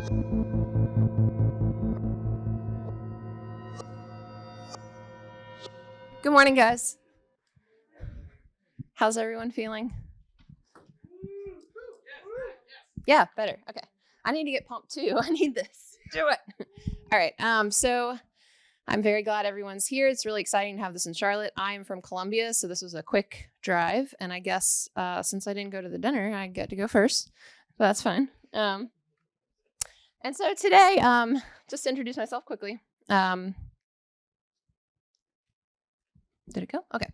Good morning, guys. How's everyone feeling? Yeah, better. Okay. I need to get pumped too. I need this. Do it. All right. So I'm very glad everyone's here. It's really exciting to have this in Charlotte. I am from Columbia, so this was a quick drive. And I guess since I didn't go to the dinner, I get to go first. But that's fine. And so today, just to introduce myself quickly. Did it go? Okay.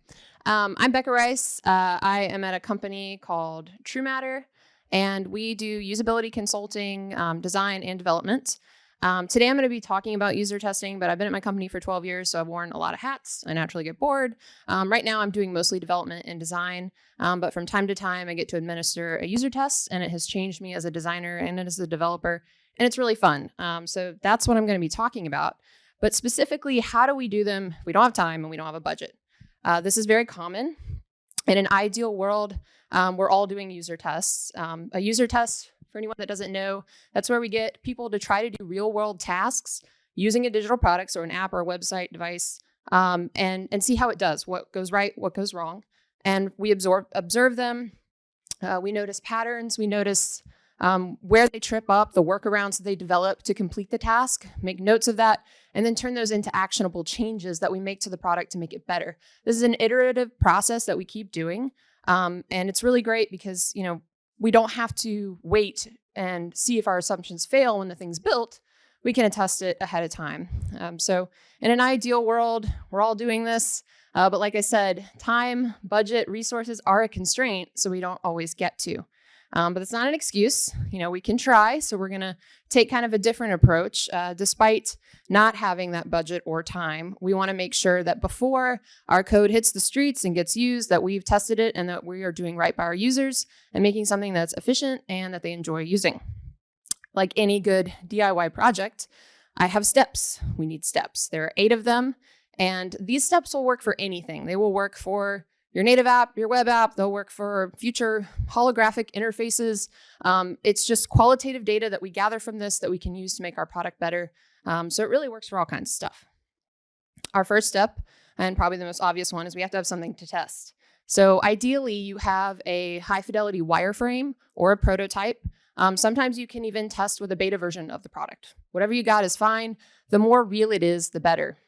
I'm Becca Rice. I am at a company called True Matter, and we do usability consulting, design, and development. Today I'm going to be talking about user testing, but I've been at my company for 12 years, so I've worn a lot of hats. I naturally get bored. Right now I'm doing mostly development and design, but from time to time I get to administer a user test, and it has changed me as a designer and as a developer, and it's really fun. So that's what I'm going to be talking about. But specifically, how do we do them? We don't have time and we don't have a budget. This is very common. In an ideal world, we're all doing user tests. A user test, for anyone that doesn't know, that's where we get people to try to do real world tasks using a digital product or an app or a website device, and see how it does, what goes right, what goes wrong. And we observe them. We notice patterns. We notice where they trip up, the workarounds that they develop to complete the task, make notes of that, and then turn those into actionable changes that we make to the product to make it better. This is an iterative process that we keep doing. And it's really great because, we don't have to wait and see if our assumptions fail when the thing's built. We can test it ahead of time. So in an ideal world, we're all doing this. But like I said, time, budget, resources are a constraint, so we don't always get to. But it's not an excuse. We can try. So we're going to take kind of a different approach. Despite not having that budget or time, we want to make sure that before our code hits the streets and gets used, that we've tested it and that we are doing right by our users and making something that's efficient and that they enjoy using. Like any good DIY project, I have steps. We need steps. There are 8 of them. And these steps will work for anything. They will work for your native app, your web app. They'll work for future holographic interfaces. It's just qualitative data that we gather from this that we can use to make our product better. So it really works for all kinds of stuff. Our first step, and probably the most obvious one, is we have to have something to test. So ideally, you have a high fidelity wireframe or a prototype. Sometimes you can even test with a beta version of the product. Whatever you got is fine. The more real it is, the better.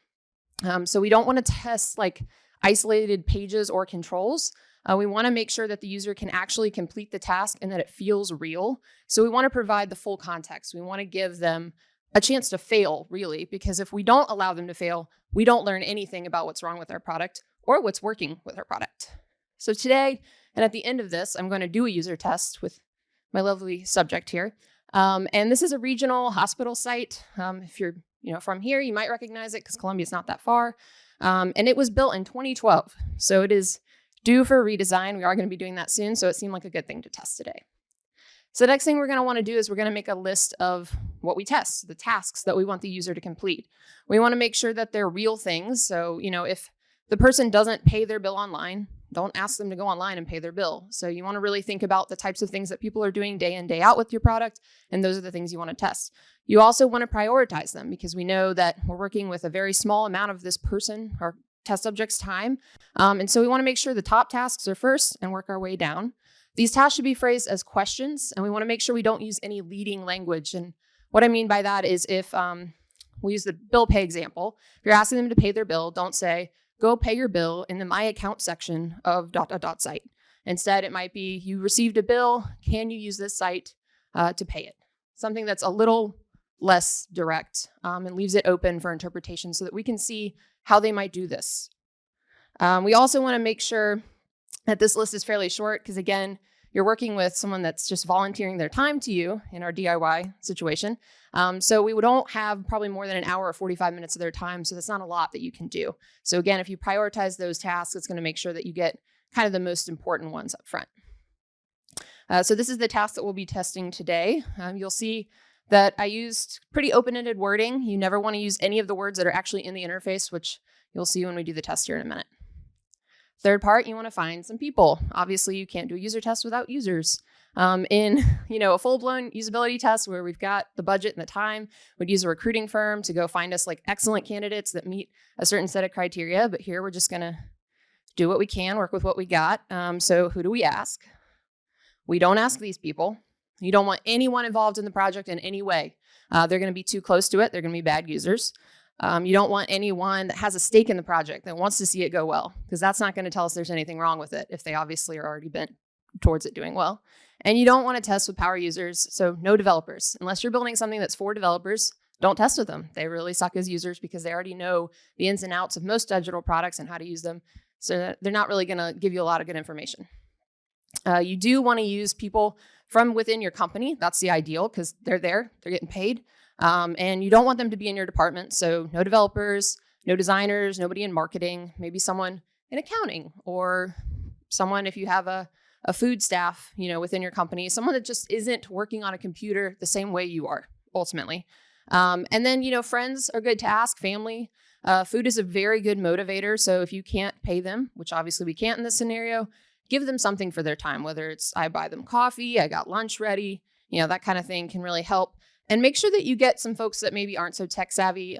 So we don't want to test like isolated pages or controls. We want to make sure that the user can actually complete the task and that it feels real. So we want to provide the full context. We want to give them a chance to fail, really, because if we don't allow them to fail, we don't learn anything about what's wrong with our product or what's working with our product. So today, and at the end of this, I'm going to do a user test with my lovely subject here. And this is a regional hospital site. If you're from here, you might recognize it because Columbia's not that far. And it was built in 2012. So it is due for a redesign. We are going to be doing that soon. So it seemed like a good thing to test today. So the next thing we're going to want to do is we're going to make a list of what we test, the tasks that we want the user to complete. We want to make sure that they're real things. So, if the person doesn't pay their bill online, don't ask them to go online and pay their bill. So you want to really think about the types of things that people are doing day in, day out with your product. And those are the things you want to test. You also want to prioritize them because we know that we're working with a very small amount of this person or test subject's time. And so we want to make sure the top tasks are first and work our way down. These tasks should be phrased as questions, and we want to make sure we don't use any leading language. And what I mean by that is if we use the bill pay example, if you're asking them to pay their bill, don't say, go pay your bill in the My Account section of ... site. Instead, it might be, you received a bill, can you use this site to pay it? Something that's a little less direct and leaves it open for interpretation so that we can see how they might do this. We also want to make sure that this list is fairly short because, again, you're working with someone that's just volunteering their time to you in our DIY situation. So we don't have probably more than an hour or 45 minutes of their time. So that's not a lot that you can do. So again, if you prioritize those tasks, it's going to make sure that you get kind of the most important ones up front. So this is the task that we'll be testing today. You'll see that I used pretty open-ended wording. You never want to use any of the words that are actually in the interface, which you'll see when we do the test here in a minute. Third part, you want to find some people. Obviously, you can't do a user test without users. In a full-blown usability test where we've got the budget and the time, we'd use a recruiting firm to go find us like excellent candidates that meet a certain set of criteria. But here we're just gonna do what we can, work with what we got. So who do we ask? We don't ask these people. You don't want anyone involved in the project in any way. They're going to be too close to it. They're going to be bad users. You don't want anyone that has a stake in the project that wants to see it go well, because that's not going to tell us there's anything wrong with it if they obviously are already bent towards it doing well. And you don't want to test with power users, so no developers. Unless you're building something that's for developers, don't test with them. They really suck as users because they already know the ins and outs of most digital products and how to use them. So they're not really going to give you a lot of good information. You do want to use people from within your company. That's the ideal because they're there, they're getting paid. And you don't want them to be in your department. So no developers, no designers, nobody in marketing, maybe someone in accounting, or someone, if you have a food staff, within your company, someone that just isn't working on a computer the same way you are ultimately. And then, friends are good to ask, family. Food is a very good motivator. So if you can't pay them, which obviously we can't in this scenario, give them something for their time, whether it's I buy them coffee, I got lunch ready, that kind of thing can really help. And make sure that you get some folks that maybe aren't so tech savvy.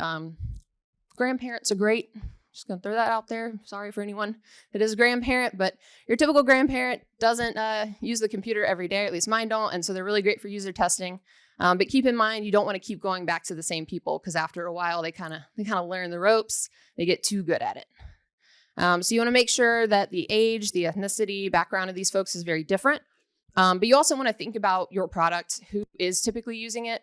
Grandparents are great. Just gonna throw that out there. Sorry for anyone that is a grandparent, but your typical grandparent doesn't use the computer every day, or at least mine don't, and so they're really great for user testing. But keep in mind, you don't want to keep going back to the same people, because after a while they kind of learn the ropes. They get too good at it. So you want to make sure that the age, the ethnicity, background of these folks is very different. But you also want to think about your product, who is typically using it.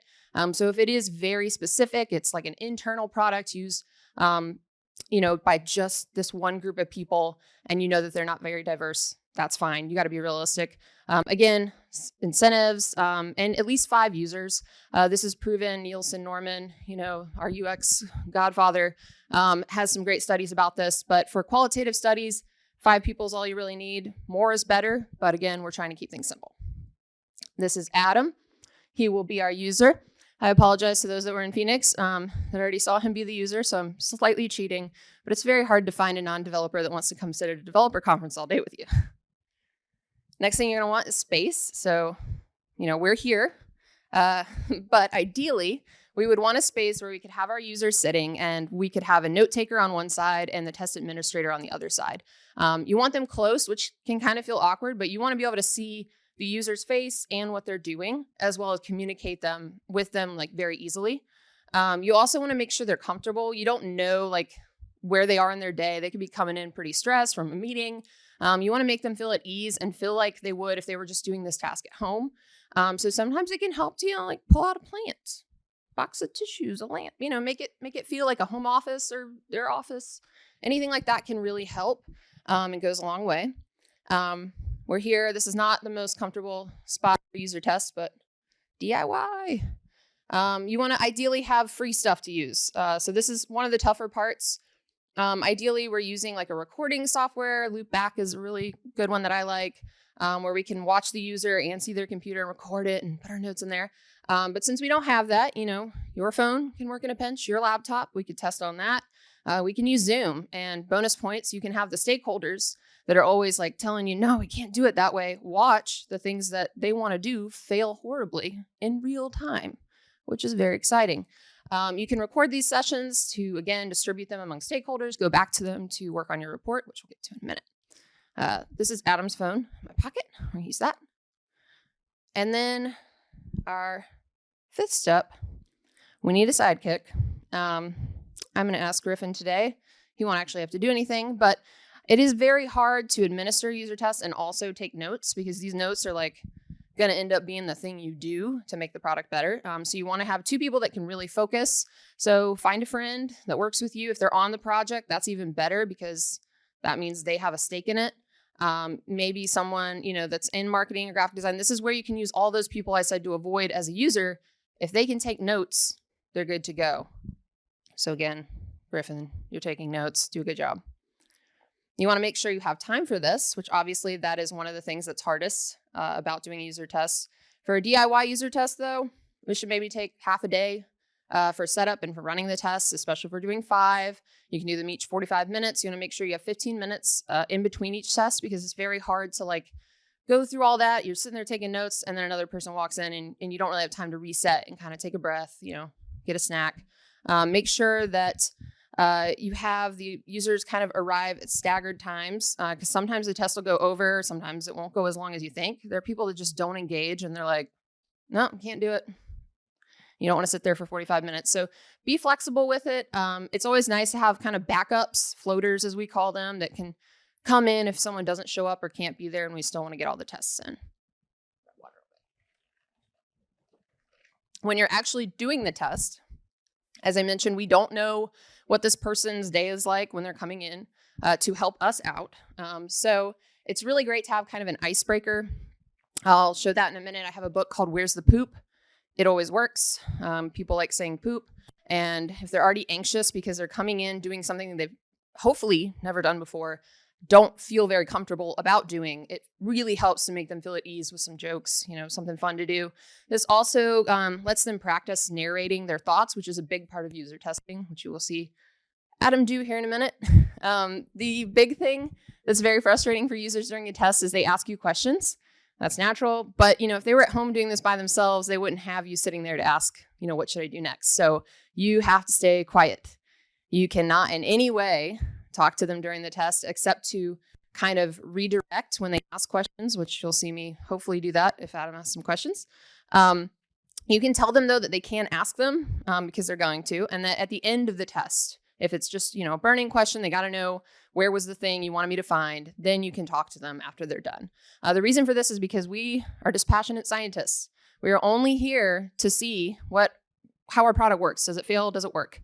So if it is very specific, it's like an internal product used, by just this one group of people, and you know that they're not very diverse, that's fine. You got to be realistic. Again, incentives, and at least 5 users. This is proven. Nielsen Norman, our UX godfather, has some great studies about this. But for qualitative studies, 5 people is all you really need. More is better. But again, we're trying to keep things simple. This is Adam. He will be our user. I apologize to those that were in Phoenix that already saw him be the user, so I'm slightly cheating. But it's very hard to find a non-developer that wants to come sit at a developer conference all day with you. Next thing you're going to want is space. So, we're here. But ideally, we would want a space where we could have our users sitting, and we could have a note taker on one side and the test administrator on the other side. You want them close, which can kind of feel awkward, but you want to be able to see the user's face and what they're doing, as well as communicate with them very easily. You also want to make sure they're comfortable. You don't know where they are in their day. They could be coming in pretty stressed from a meeting. You want to make them feel at ease and feel like they would if they were just doing this task at home. So sometimes it can help to pull out a plant, box of tissues, a lamp. Make it feel like a home office or their office. Anything like that can really help. It goes a long way. We're here. This is not the most comfortable spot for user tests, but DIY. You want to ideally have free stuff to use. So this is one of the tougher parts. Ideally, we're using a recording software. Loopback is a really good one that I like, where we can watch the user and see their computer and record it and put our notes in there. But since we don't have that, your phone can work in a pinch, your laptop, we could test on that. We can use Zoom, and bonus points, you can have the stakeholders that are always telling you, no, we can't do it that way. Watch the things that they want to do fail horribly in real time, which is very exciting. You can record these sessions to, again, distribute them among stakeholders, go back to them to work on your report, which we'll get to in a minute. This is Adam's phone in my pocket. I'm going to use that. And then our 5th step, we need a sidekick. I'm going to ask Griffin today. He won't actually have to do anything, but it is very hard to administer user tests and also take notes, because these notes are going to end up being the thing you do to make the product better. So you want to have 2 people that can really focus. So find a friend that works with you. If they're on the project, that's even better, because that means they have a stake in it. Maybe someone, that's in marketing or graphic design. This is where you can use all those people I said to avoid as a user. If they can take notes, they're good to go. So again, Griffin, you're taking notes. Do a good job. You want to make sure you have time for this, which obviously that is one of the things that's hardest about doing user tests. For a DIY user test, though, we should maybe take half a day for setup and for running the tests, especially if we're doing 5. You can do them each 45 minutes. You want to make sure you have 15 minutes in between each test, because it's very hard to go through all that. You're sitting there taking notes, and then another person walks in, and you don't really have time to reset and kind of take a breath, get a snack. Make sure that you have the users kind of arrive at staggered times, because sometimes the test will go over, sometimes it won't go as long as you think. There are people that just don't engage, and they're like, no, can't do it. You don't want to sit there for 45 minutes. So be flexible with it. It's always nice to have kind of backups, floaters as we call them, that can come in if someone doesn't show up or can't be there and we still want to get all the tests in. When you're actually doing the test, as I mentioned, we don't know what this person's day is like when they're coming in to help us out. So it's really great to have kind of an icebreaker. I'll show that in a minute. I have a book called Where's the Poop? It always works. People like saying poop. And if they're already anxious because they're coming in doing something they've hopefully never done before, don't feel very comfortable about doing, it really helps to make them feel at ease with some jokes, something fun to do. This also lets them practice narrating their thoughts, which is a big part of user testing, which you will see Adam do here in a minute. The big thing that's very frustrating for users during a test is they ask you questions. That's natural. But, if they were at home doing this by themselves, they wouldn't have you sitting there to ask, what should I do next? So you have to stay quiet. You cannot in any way talk to them during the test, except to kind of redirect when they ask questions, which you'll see me hopefully do that if Adam asks some questions. You can tell them, though, that they can ask them because they're going to, and that at the end of the test, if it's just, a burning question, they got to know where was the thing you wanted me to find, then you can talk to them after they're done. The reason for this is because we are dispassionate scientists. We are only here to see how our product works. Does it fail? Does it work?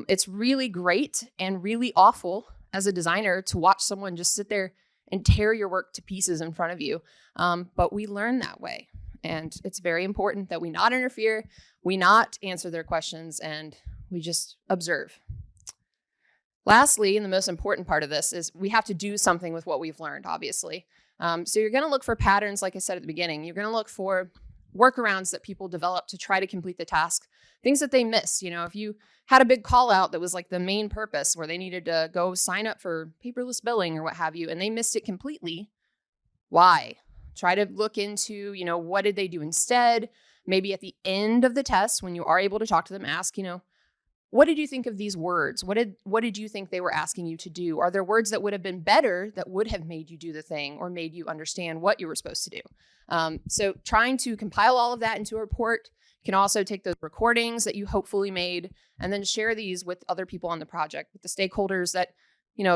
It's really great and really awful as a designer to watch someone just sit there and tear your work to pieces in front of you. But we learn that way. And it's very important that we not interfere, we not answer their questions, and we just observe. Lastly, and the most important part of this is we have to do something with what we've learned, obviously. So you're going to look for patterns, like I said at the beginning. You're going to look for workarounds that people develop to try to complete the task, things that they miss. If you had a big call out that was like the main purpose where they needed to go sign up for paperless billing or what have you, and they missed it completely, why? Try to look into, what did they do instead? Maybe at the end of the test, when you are able to talk to them, ask, what did you think of these words? What did you think they were asking you to do? Are there words that would have been better that would have made you do the thing or made you understand what you were supposed to do? So trying to compile all of that into a report. You can also take those recordings that you hopefully made and then share these with other people on the project, with the stakeholders that,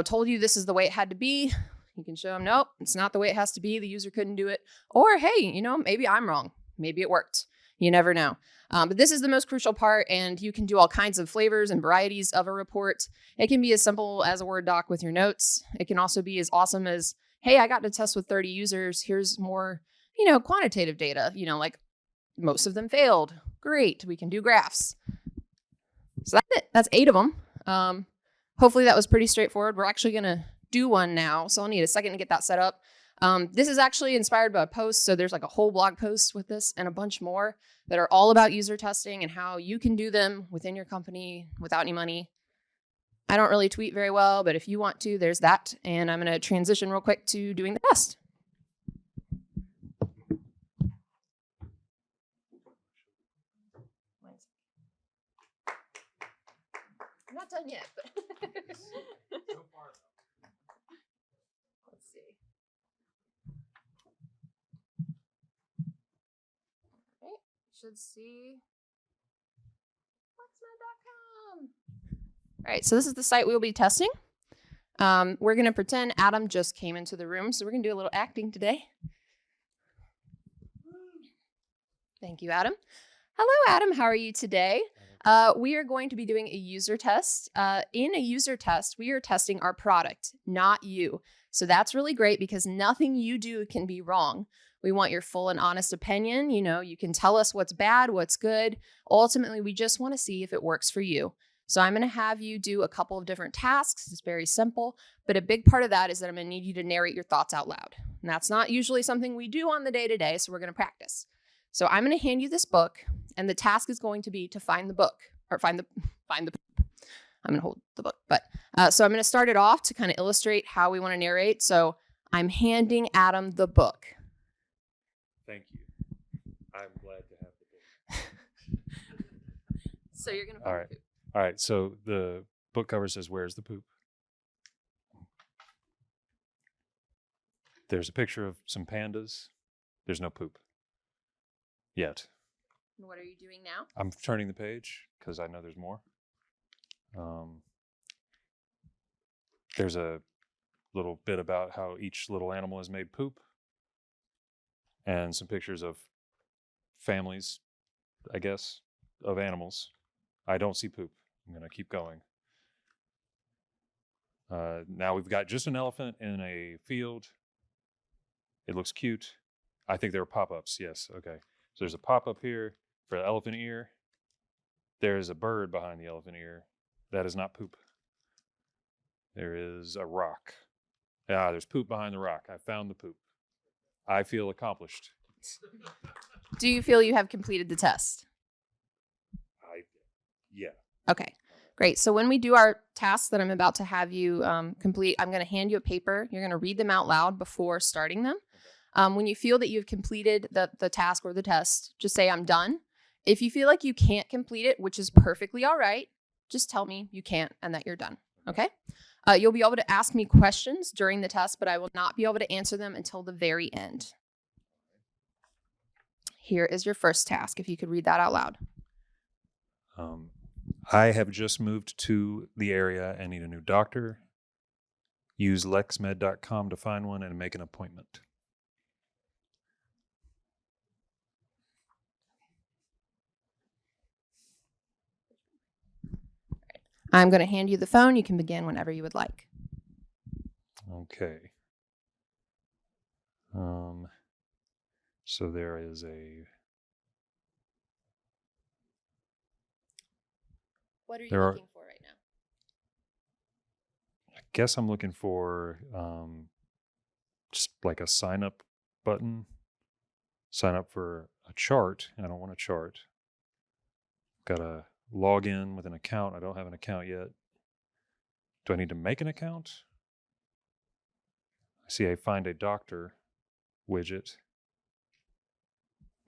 told you this is the way it had to be. You can show them, nope, it's not the way it has to be. The user couldn't do it. Or, hey, maybe I'm wrong. Maybe it worked. You never know. But this is the most crucial part, and you can do all kinds of flavors and varieties of a report. It can be as simple as a Word doc with your notes. It can also be as awesome as, hey, I got to test with 30 users. Here's more, quantitative data, like most of them failed. Great. We can do graphs. So that's it. That's 8 of them. Hopefully that was pretty straightforward. We're actually going to do one now, so I'll need a second to get that set up. This is actually inspired by a post, so there's like a whole blog post with this and a bunch more that are all about user testing and how you can do them within your company without any money. I don't really tweet very well, but if you want to, there's that. And I'm going to transition real quick to doing the test. I'm not done yet, but So far. let's see. All right, should see flexmed.com. All right, so this is the site we'll be testing. We're going to pretend Adam just came into the room, so we're going to do a little acting today. Thank you, Adam. Hello, Adam. How are you today? We are going to be doing a user test. In a user test, we are testing our product, not you. So that's really great because nothing you do can be wrong. We want your full and honest opinion. You can tell us what's bad, what's good. Ultimately, we just want to see if it works for you. So I'm going to have you do a couple of different tasks. It's very simple, but a big part of that is that I'm going to need you to narrate your thoughts out loud. And that's not usually something we do on the day-to-day, so we're going to practice. So I'm going to hand you this book, and the task is going to be to find the book, or find the I'm going to hold the book, but so I'm going to start it off to kind of illustrate how we want to narrate. So I'm handing Adam the book. So you're gonna All find right. poop. All right. So the book cover says, "Where's the poop?" There's a picture of some pandas. There's no poop yet. And what are you doing now? I'm turning the page because I know there's more. There's a little bit about how each little animal has made poop, and some pictures of families, I guess, of animals. I don't see poop. I'm going to keep going. Now we've got just an elephant in a field. It looks cute. I think there are pop-ups. Yes. Okay. So there's a pop-up here for the elephant ear. There is a bird behind the elephant ear. That is not poop. There is a rock. Ah, there's poop behind the rock. I found the poop. I feel accomplished. Do you feel you have completed the test? Yeah. Okay, great. So when we do our tasks that I'm about to have you complete, I'm going to hand you a paper. You're going to read them out loud before starting them. When you feel that you've completed the task or the test, just say, "I'm done." If you feel like you can't complete it, which is perfectly all right, just tell me you can't and that you're done. Okay? You'll be able to ask me questions during the test, but I will not be able to answer them until the very end. Here is your first task, if you could read that out loud. I have just moved to the area and need a new doctor. Use lexmed.com to find one and make an appointment. I'm going to hand you the phone. You can begin whenever you would like. Okay. So there is a... What are you There are- looking for right now? I guess I'm looking for just like a sign up button. Sign up for a chart. I don't want a chart. Got to log in with an account. I don't have an account yet. Do I need to make an account? I see a find a doctor widget.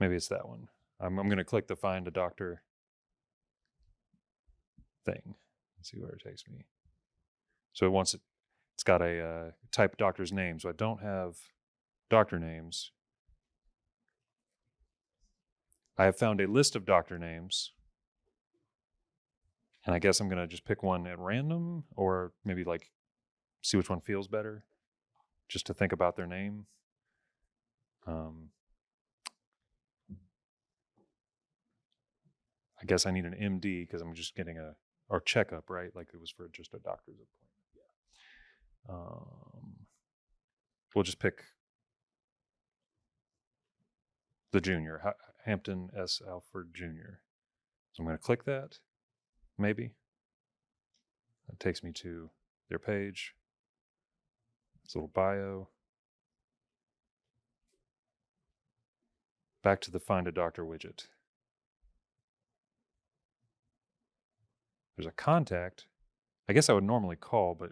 Maybe it's that one. I'm going to click the find a doctor thing. Let's see where it takes me. So it's got a type doctor's name. So I don't have doctor names. I have found a list of doctor names. And I guess I'm going to just pick one at random, or maybe like see which one feels better just to think about their name. I guess I need an MD because I'm just getting or checkup, right? Like it was for just a doctor's appointment. Yeah. We'll just pick the junior, Hampton S. Alford Jr. So I'm going to click that, maybe. That takes me to their page. It's a little bio. Back to the Find a Doctor widget. There's a contact. I guess I would normally call, but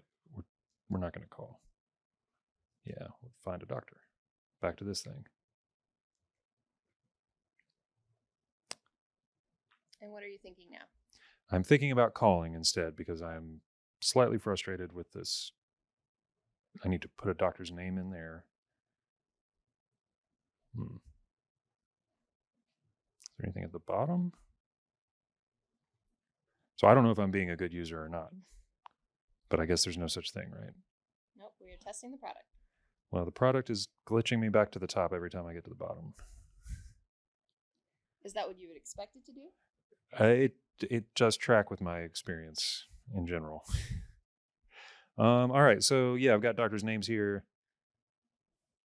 we're not going to call. Yeah, we'll find a doctor. Back to this thing. And what are you thinking now? I'm thinking about calling instead because I'm slightly frustrated with this. I need to put a doctor's name in there. Is there anything at the bottom? So I don't know if I'm being a good user or not, but I guess there's no such thing, right? Nope, we are testing the product. Well, the product is glitching me back to the top every time I get to the bottom. Is that what you would expect it to do? It does track with my experience in general. All right, so yeah, I've got doctors' names here.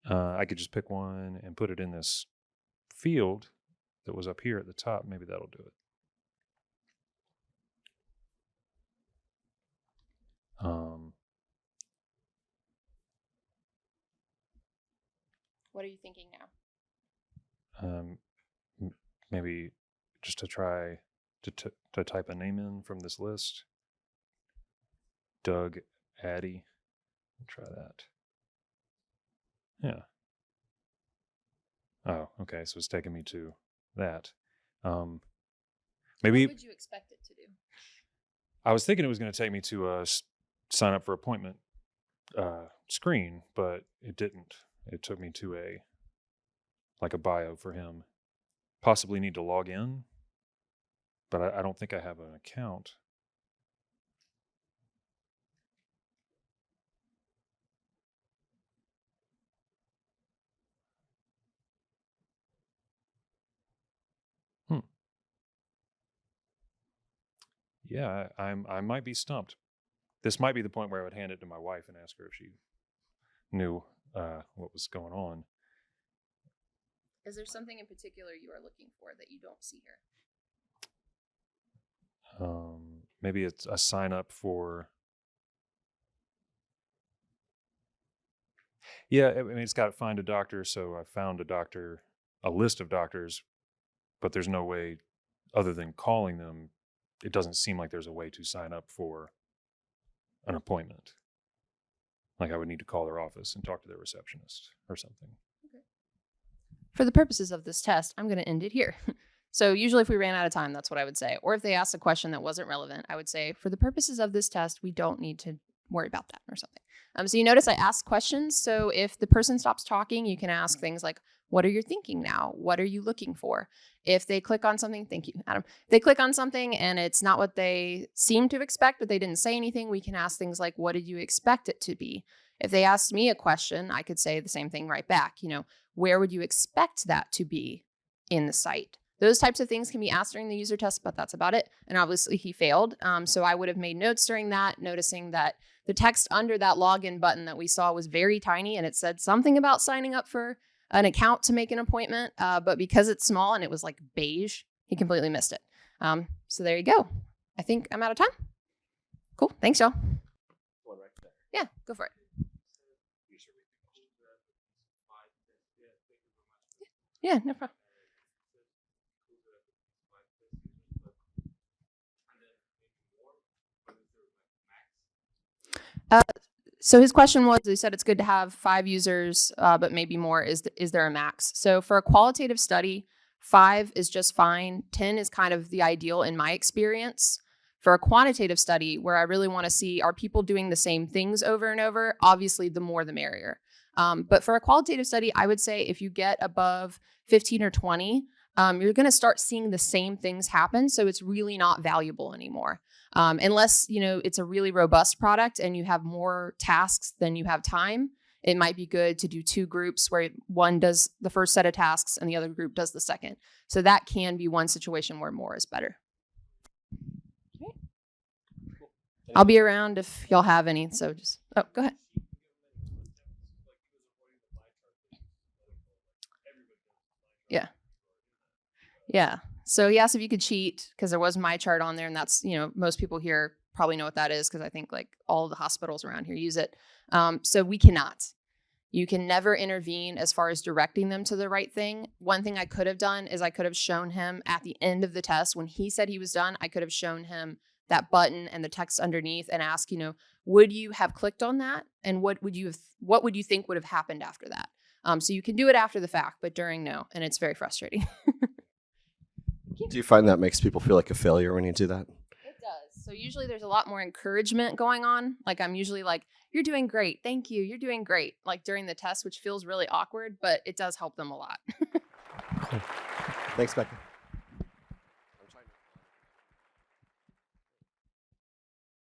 I could just pick one and put it in this field that was up here at the top. Maybe that'll do it. What are you thinking now? Maybe just to try to type a name in from this list. Doug Addy. Try that. Yeah. Oh, okay. So it's taking me to that. Maybe What would you expect it to I was thinking it was going to take me to a sign up for appointment screen, but it didn't. It took me to a bio for him. Possibly need to log in, but I don't think I have an account. Yeah, I might be stumped. This might be the point where I would hand it to my wife and ask her if she knew what was going on. Is there something in particular you are looking for that you don't see here? Maybe it's a sign up for. Yeah, I mean, it's got to find a doctor. So I found a doctor, a list of doctors, but there's no way other than calling them. It doesn't seem like there's a way to sign up for an appointment. Like I would need to call their office and talk to their receptionist or something. For the purposes of this test, I'm going to end it here. So usually if we ran out of time, that's what I would say. Or if they asked a question that wasn't relevant, I would say, for the purposes of this test, we don't need to worry about that or something. So you notice I asked questions. So if the person stops talking, you can ask things like, what are you thinking now? What are you looking for? If they click on something, thank you, Adam. If they click on something and it's not what they seem to expect, but they didn't say anything, we can ask things like, what did you expect it to be? If they asked me a question, I could say the same thing right back. Where would you expect that to be in the site? Those types of things can be asked during the user test, but that's about it. And obviously he failed. So I would have made notes during that, noticing that the text under that login button that we saw was very tiny and it said something about signing up for an account to make an appointment. But because it's small and it was like beige, he completely missed it. So there you go. I think I'm out of time. Cool. Thanks, y'all. Yeah, go for it. Yeah, no problem. So his question was, he said it's good to have 5 users, but maybe more. Is there a max? So for a qualitative study, 5 is just fine. 10 is kind of the ideal in my experience. For a quantitative study, where I really want to see, are people doing the same things over and over? Obviously, the more the merrier. But for a qualitative study, I would say if you get above 15 or 20, you're going to start seeing the same things happen. So it's really not valuable anymore. Unless, it's a really robust product and you have more tasks than you have time, it might be good to do 2 groups where one does the first set of tasks and the other group does the second. So that can be one situation where more is better. Okay. I'll be around if y'all have any. So go ahead. Yeah. Yeah. So he asked if you could cheat because there was my chart on there, and that's, most people here probably know what that is because I think like all of the hospitals around here use it. So we cannot. You can never intervene as far as directing them to the right thing. One thing I could have done is I could have shown him at the end of the test when he said he was done, I could have shown him that button and the text underneath and ask, would you have clicked on that? And what would you think would have happened after that? So you can do it after the fact, but during, no. And it's very frustrating. Do you find that makes people feel like a failure when you do that? It does. So usually there's a lot more encouragement going on. Like I'm usually like, you're doing great. Thank you. You're doing great. Like during the test, which feels really awkward, but it does help them a lot. Cool. Thanks, Becca.